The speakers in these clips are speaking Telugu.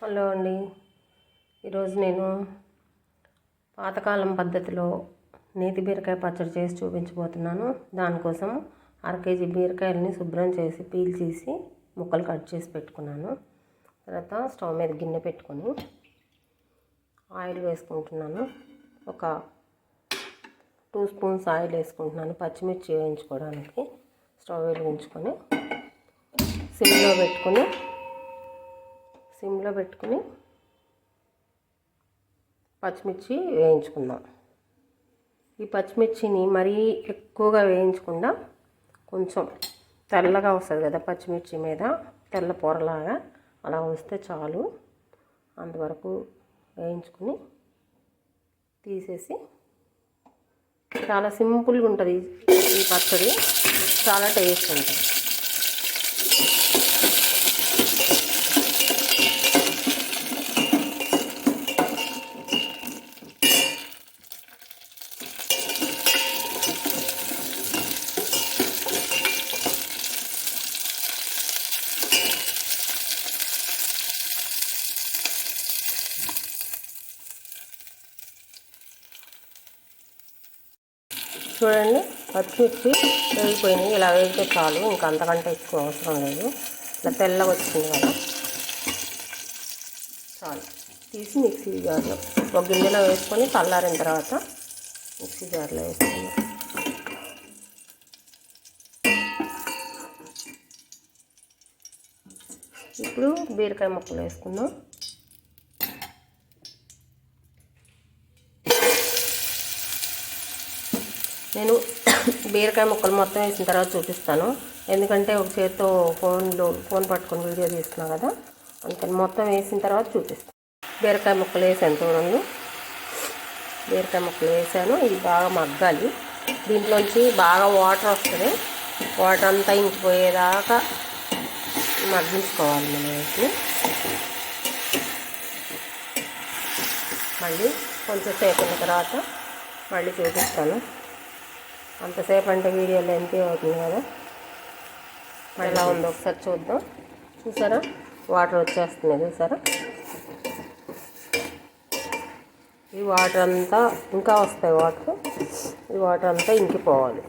హలో అండి. ఈరోజు నేను పాతకాలం పద్ధతిలో నేతి బీరకాయ పచ్చడి చేసి చూపించబోతున్నాను. దానికోసం 1/2 కేజీ బీరకాయలని శుభ్రం చేసి పీల్ చేసి ముక్కలు కట్ చేసి పెట్టుకున్నాను. తర్వాత స్టవ్ మీద గిన్నె పెట్టుకొని ఆయిల్ వేసుకుంటున్నాను. ఒక 2 స్పూన్స్ ఆయిల్ వేసుకుంటున్నాను పచ్చిమిర్చి వేయించుకోవడానికి. స్టవ్ వెలిగించుకొని సిమ్లో పెట్టుకుని పచ్చిమిర్చి వేయించుకుందాం. ఈ పచ్చిమిర్చిని మరీ ఎక్కువగా వేయించకుండా కొంచెం తెల్లగా వస్తుంది కదా పచ్చిమిర్చి మీద తెల్ల పొరలాగా, అలా వస్తే చాలు. అంతవరకు వేయించుకుని తీసేసి, చాలా సింపుల్గా ఉంటుంది ఈ పచ్చడి, చాలా టేస్ట్ ఉంటుంది. చూడండి, పచ్చిమిర్చి వేగిపోయినాయి. ఇలా వేగితే చాలు, ఇంకా అంతకంటే ఎక్కువ అవసరం లేదు. ఇలా తెల్లగా వచ్చింది కదా, చాలు. తీసి మిక్సీ జార్లో ఒక గిన్నెలో వేసుకొని చల్లారిన తర్వాత మిక్సీ జార్లో వేసుకుందాం. ఇప్పుడు బీరకాయ ముక్కలు వేసుకుందాం. నేను బీరకాయ ముక్కలు మొత్తం వేసిన తర్వాత చూపిస్తాను, ఎందుకంటే ఒక చేతితో ఫోన్ పట్టుకొని వీడియో తీస్తున్నాను కదా, అందుకని మొత్తం వేసిన తర్వాత చూపిస్తాను. బీరకాయ ముక్కలు వేసాను చూడండి. బీరకాయ ముక్కలు వేసాను. ఇది బాగా మగ్గాలి. దీంట్లోంచి బాగా వాటర్ వస్తుంది. వాటర్ అంతా ఇంకిపోయేదాకా మగ్గించుకోవాలి మనం వీటిని. మళ్ళీ కొంచెం సేపు ఉన్న తర్వాత మళ్ళీ చూపిస్తాను. అంతసేపు అంటే వీడియో లెంత్ అవుతుంది కదా. ఎలా ఉందో ఒకసారి చూద్దాం. చూసారా, వాటర్ వచ్చేస్తున్నాయి చూసారా. ఈ వాటర్ అంతా ఇంకా వస్తాయి. ఈ వాటర్ అంతా ఇంకిపోవాలి.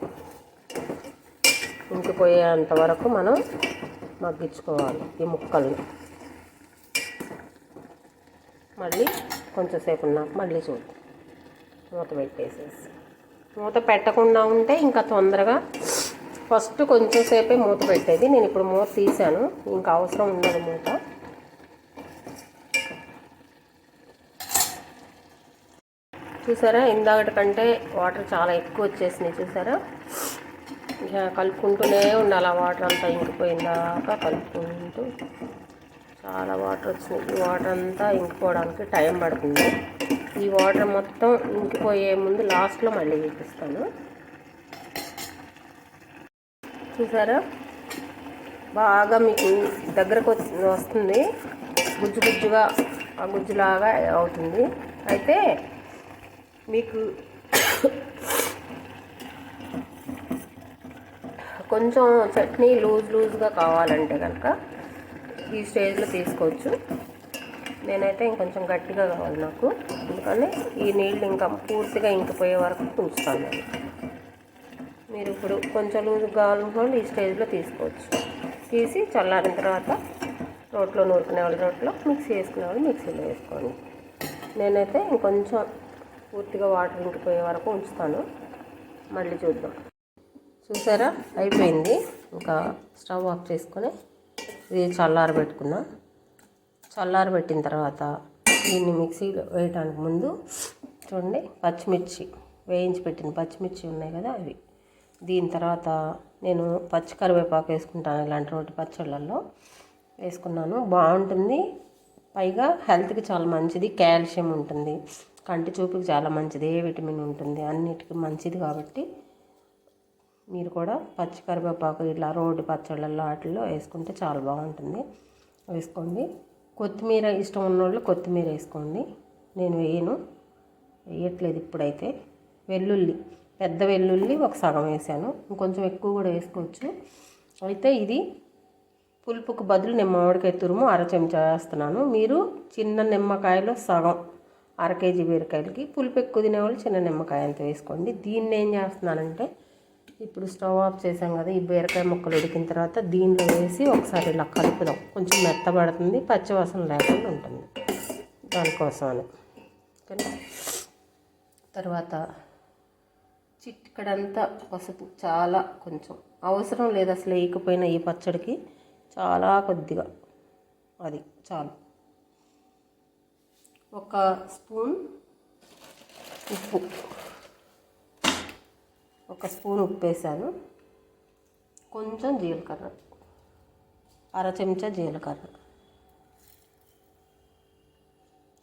ఇంకిపోయేంత వరకు మనం మగ్గించుకోవాలి ఈ ముక్కల్ని. మళ్ళీ కొంచెంసేపు ఉన్నాక మళ్ళీ చూద్దాం. మూత పెట్టేసేసి, మూత పెట్టకుండా ఉంటే ఇంకా తొందరగా, ఫస్ట్ కొంచెం సేపే మూత పెట్టేది. నేను ఇప్పుడు మూత తీసాను, ఇంకా అవసరం ఉండదు మూత. చూసారా, ఇందాకటి కంటే వాటర్ చాలా ఎక్కువ వచ్చేసినాయి చూసారా. ఇంకా కలుపుకుంటూనే ఉండాలి. ఆ వాటర్ అంతా ఇంకిపోయిందాకా కలుపుకుంటూ. చాలా వాటర్ వచ్చినాయి. ఈ వాటర్ అంతా ఇంకిపోవడానికి టైం పడుతుంది. ఈ వాటర్ మొత్తం ఇంకిపోయే ముందు లాస్ట్లో మళ్ళీ చూపిస్తాను. చూసారా, బాగా మీకు దగ్గరకు వస్తుంది. గుజ్జుగా ఆ గుజ్జులాగా అవుతుంది. అయితే మీకు కొంచెం చట్నీ లూజ్గా కావాలంటే కనుక ఈ స్టేజ్లో తీసుకోవచ్చు. నేనైతే ఇంకొంచెం గట్టిగా కావాలి నాకు, అందుకని ఈ నీళ్ళు ఇంకా పూర్తిగా ఇంకిపోయే వరకు ఉంచుతాను నేను. మీరు ఇప్పుడు కొంచెం లూజ్గా కావాలనుకోండి ఈ స్టేజ్లో తీసుకోవచ్చు. తీసి చల్లారిన తర్వాత రోట్లో నూరుకునే వాళ్ళు రోట్లో, మిక్సీ వేసుకునే వాళ్ళు మిక్సీలో వేసుకోండి. నేనైతే ఇంకొంచెం పూర్తిగా వాటర్ ఇంకిపోయే వరకు ఉంచుతాను. మళ్ళీ చూద్దాం. చూసారా, అయిపోయింది. ఇంకా స్టవ్ ఆఫ్ చేసుకొని ఇది చల్లారబెట్టుకున్నాం. చల్లారబెట్టిన తర్వాత దీన్ని మిక్సీలో వేయడానికి ముందు చూడండి, పచ్చిమిర్చి వేయించి పెట్టిన పచ్చిమిర్చి ఉన్నాయి కదా అవి. దీని తర్వాత నేను పచ్చి కరివేపాకు వేసుకుంటాను. ఇలాంటి రోటి పచ్చళ్ళల్లో వేసుకున్నాను. బాగుంటుంది. పైగా హెల్త్కి చాలా మంచిది. కాల్షియం ఉంటుంది, కంటి చూపుకి చాలా మంచిది, ఏ విటమిన్ ఉంటుంది, అన్నిటికీ మంచిది. కాబట్టి మీరు కూడా పచ్చి కరివేపాకు ఇలా రోటి పచ్చళ్ళల్లో వాటిల్లో వేసుకుంటే చాలా బాగుంటుంది. వేసుకోండి. కొత్తిమీర ఇష్టం ఉన్నోళ్ళు కొత్తిమీర వేసుకోండి. నేను వేయట్లేదు ఇప్పుడైతే. పెద్ద వెల్లుల్లి ఒక సగం వేసాను, ఇంకొంచెం ఎక్కువ కూడా వేసుకోవచ్చు. అయితే ఇది పులుపుకు బదులు నేను మామిడికాయ తురుము అర చెంచా వేస్తున్నాను. మీరు చిన్న నిమ్మకాయలో సగం, అర కేజీ బీరకాయలకి పులుపు ఎక్కువ తినేవాళ్ళు చిన్న నిమ్మకాయ అంత వేసుకోండి. దీన్ని ఏం చేస్తున్నానంటే ఇప్పుడు స్టవ్ ఆఫ్ చేసాం కదా, ఈ బీరకాయ ముక్కలు ఉడికిన తర్వాత దీనిలో వేసి ఒకసారి ఇలా కలుపుదాం. కొంచెం మెత్తబడుతుంది, పచ్చివాసన లేకుండా ఉంటుంది, దానికోసం అని. తర్వాత చిటికడంతా పసుపు, చాలా కొంచెం, అవసరం లేదు అసలు వేయకపోయినా ఈ పచ్చడికి, చాలా కొద్దిగా, అది చాలు. ఒక స్పూన్ ఉప్పు, ఒక స్పూన్ ఉప్పు వేసాను. కొంచెం జీలకర్ర, అర చెంచా జీలకర్ర.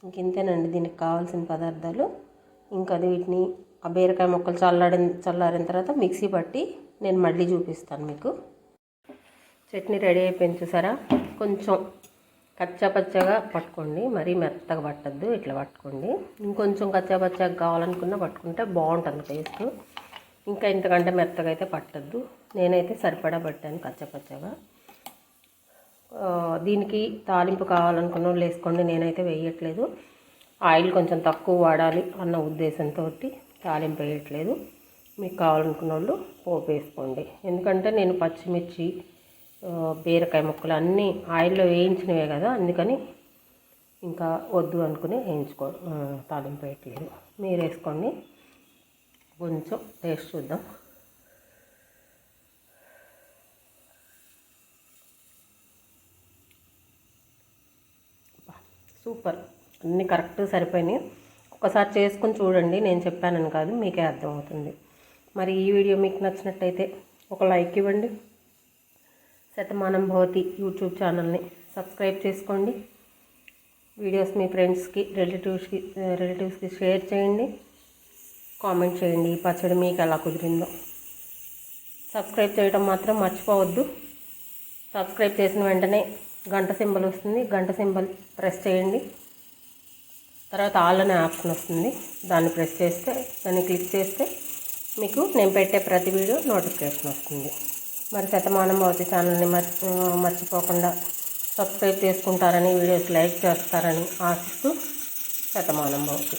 ఇంకెంతేనండి దీనికి కావాల్సిన పదార్థాలు. ఇంకా వీటిని ఆ బీరకాయ ముక్కలు చల్లారిన తర్వాత మిక్సీ పట్టి నేను మళ్ళీ చూపిస్తాను మీకు. చట్నీ రెడీ అయిపోయింది చూసారా. కొంచెం కచ్చాపచ్చగా పట్టుకోండి, మరీ మెత్తగా పట్టద్దు, ఇట్లా పట్టుకోండి. ఇంకొంచెం కచ్చాపచ్చగా కావాలనుకున్నా పట్టుకుంటే బాగుంటుంది టేస్ట్. ఇంకా ఇంతకంటే మెత్తగా అయితే పట్టద్దు. నేనైతే సరిపడా పట్టాను కచ్చాపచ్చగా. దీనికి తాలింపు కావాలనుకున్న వాళ్ళు వేసుకోండి, నేనైతే వేయట్లేదు. ఆయిల్ కొంచెం తక్కువ వాడాలి అన్న ఉద్దేశంతో తాలింపు వేయట్లేదు. మీకు కావాలనుకున్న వాళ్ళు పోపు వేసుకోండి. ఎందుకంటే నేను పచ్చిమిర్చి, బీరకాయ ముక్కలు అన్నీ ఆయిల్లో వేయించినవే కదా, అందుకని ఇంకా వద్దు అనుకుని తాలింపు వేయట్లేదు. మీరు వేసుకోండి. కొంచెం టేస్ట్ చూద్దాం. సూపర్, అన్నీ కరెక్ట్ సరిపోయినాయి. ఒకసారి చేసుకొని చూడండి, నేను చెప్పానని కాదు, మీకే అర్థమవుతుంది. మరి ఈ వీడియో మీకు నచ్చినట్టయితే ఒక లైక్ ఇవ్వండి. శతమానం భవతి యూట్యూబ్ ఛానల్ని సబ్స్క్రైబ్ చేసుకోండి. వీడియోస్ మీ ఫ్రెండ్స్కి, రిలేటివ్స్కి షేర్ చేయండి. కామెంట్ చేయండి ఈ పచ్చడి మీకు ఎలా కుదిరిందో. సబ్స్క్రైబ్ చేయడం మాత్రం మర్చిపోవద్దు. సబ్స్క్రైబ్ చేసిన వెంటనే గంట సింబల్ వస్తుంది, గంట సింబల్ ప్రెస్ చేయండి. తర్వాత ఆల్ అనే ఆప్షన్ వస్తుంది, దాన్ని క్లిక్ చేస్తే మీకు నేను పెట్టే ప్రతి వీడియో నోటిఫికేషన్ వస్తుంది. మరి శతమానం భవతి ఛానల్ని మర్చిపోకుండా సబ్స్క్రైబ్ చేసుకుంటారని, వీడియోస్ లైక్ చేస్తారని ఆశిస్తూ శతమానం భవతి.